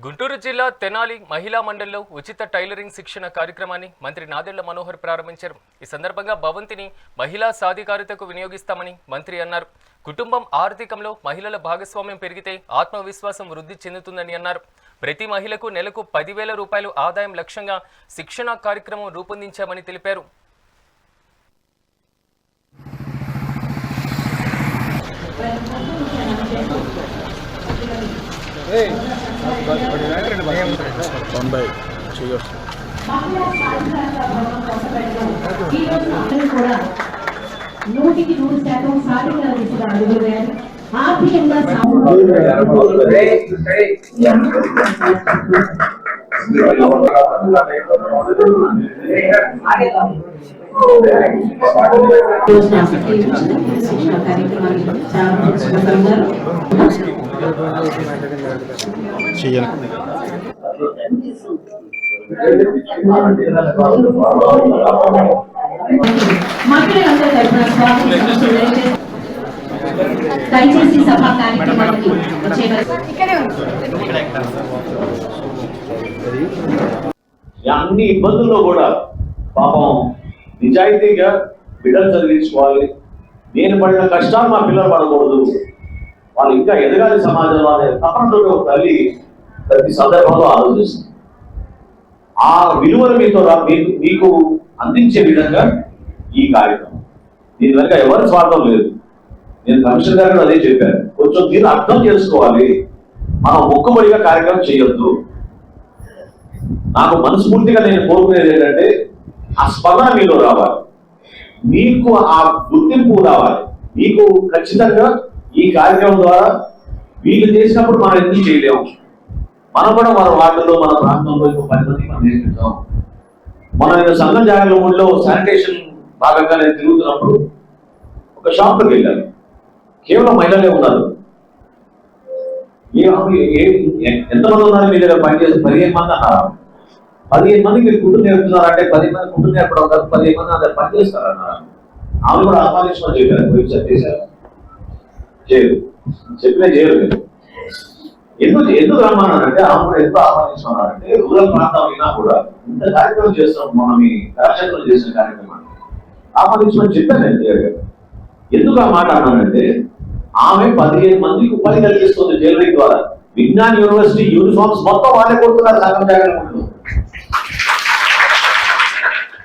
గుంటూరు జిల్లా తెనాలి మహిళా మండలిలో ఉచిత టైలరింగ్ శిక్షణ కార్యక్రమాన్ని మంత్రి నాదెళ్ల మనోహర్ ప్రారంభించారు. ఈ సందర్భంగా భవంతిని మహిళా సాధికారతకు వినియోగిస్తామని మంత్రి అన్నారు. కుటుంబం ఆర్థికంలో మహిళల భాగస్వామ్యం పెరిగితే ఆత్మవిశ్వాసం వృద్ధి చెందుతుందని అన్నారు. ప్రతి మహిళకు నెలకు 10,000 రూపాయలు ఆదాయం లక్ష్యంగా శిక్షణ కార్యక్రమం రూపొందించామని తెలిపారు. దయచేసి సభా కార్యక్రమానికి అన్ని ఇబ్బందుల్లో కూడా పాపం నిజాయితీగా బిడ్డలు చదివించుకోవాలి. నేను పడిన కష్టాలు మా పిల్లలు పడకూడదు, వాళ్ళు ఇంకా ఎదగాలి సమాజంలో అనే తపనతో తల్లి ప్రతి సందర్భంలో ఆలోచిస్తుంది. ఆ విలువలు మీకు అందించే విధంగా ఈ కార్యక్రమం. దీని వెనక ఎవరి స్వార్థం లేదు. నేను కమిషనర్ గారు అదే చెప్పాను, కొంచెం దీన్ని అర్థం చేసుకోవాలి. మనం మొక్కుబడిగా కార్యక్రమం చేయొద్దు. నాకు మనస్ఫూర్తిగా నేను కోరుకునేది ఏంటంటే ఆ స్పందన మీలో రావాలి, మీకు ఆ గుర్తింపు రావాలి. మీకు ఖచ్చితంగా ఈ కార్యక్రమం ద్వారా వీళ్ళు చేసినప్పుడు మనం ఎందుకు చేయలేము. మనం కూడా మన వార్డులో మన ప్రాంతంలో ఇంకో 10 మందికి మనం నేర్పిద్దాం. మన సంఘం జాగలో శానిటేషన్ భాగంగా నేను తిరుగుతున్నప్పుడు ఒక షాప్లోకి వెళ్ళాను. కేవలం మహిళలే ఉన్నారు. ఎంతమంది ఉన్నారు మీ దగ్గర పనిచేసి? 15 మంది అన్నారు. 15 మందికి మీరు కుటుంబం నేర్పుతున్నారంటే 10 మంది కుటుంబం నేర్పడం కాదు, 15 మంది అందరు పనిచేస్తారన్నారు. ఆమె కూడా ఆహ్వానించమని చెప్పారు. చేశారు, చేయరు, చెప్పినా చేయరు. ఎందుకు రమ్మన్నారంటే ఆమె కూడా ఎందుకు ఆహ్వానించమన్నారంటే రూరల్ ప్రాంతం అయినా కూడా ఇంత కార్యక్రమం చేస్తాం. మనం ఈ కళాశాలలో చేసిన కార్యక్రమాన్ని ఆహ్వానించమని చెప్పాను నేను క్లియర్గా. ఎందుకు ఆ మాట అన్నానంటే ఆమె 15 మందికి ఉపాధి కలిగిస్తుంది టైలరింగ్ ద్వారా. విజ్ఞాన్ యూనివర్సిటీ యూనిఫామ్స్ మొత్తం వాళ్ళే కొడుతున్నారు సంఘం జాగ్రత్త.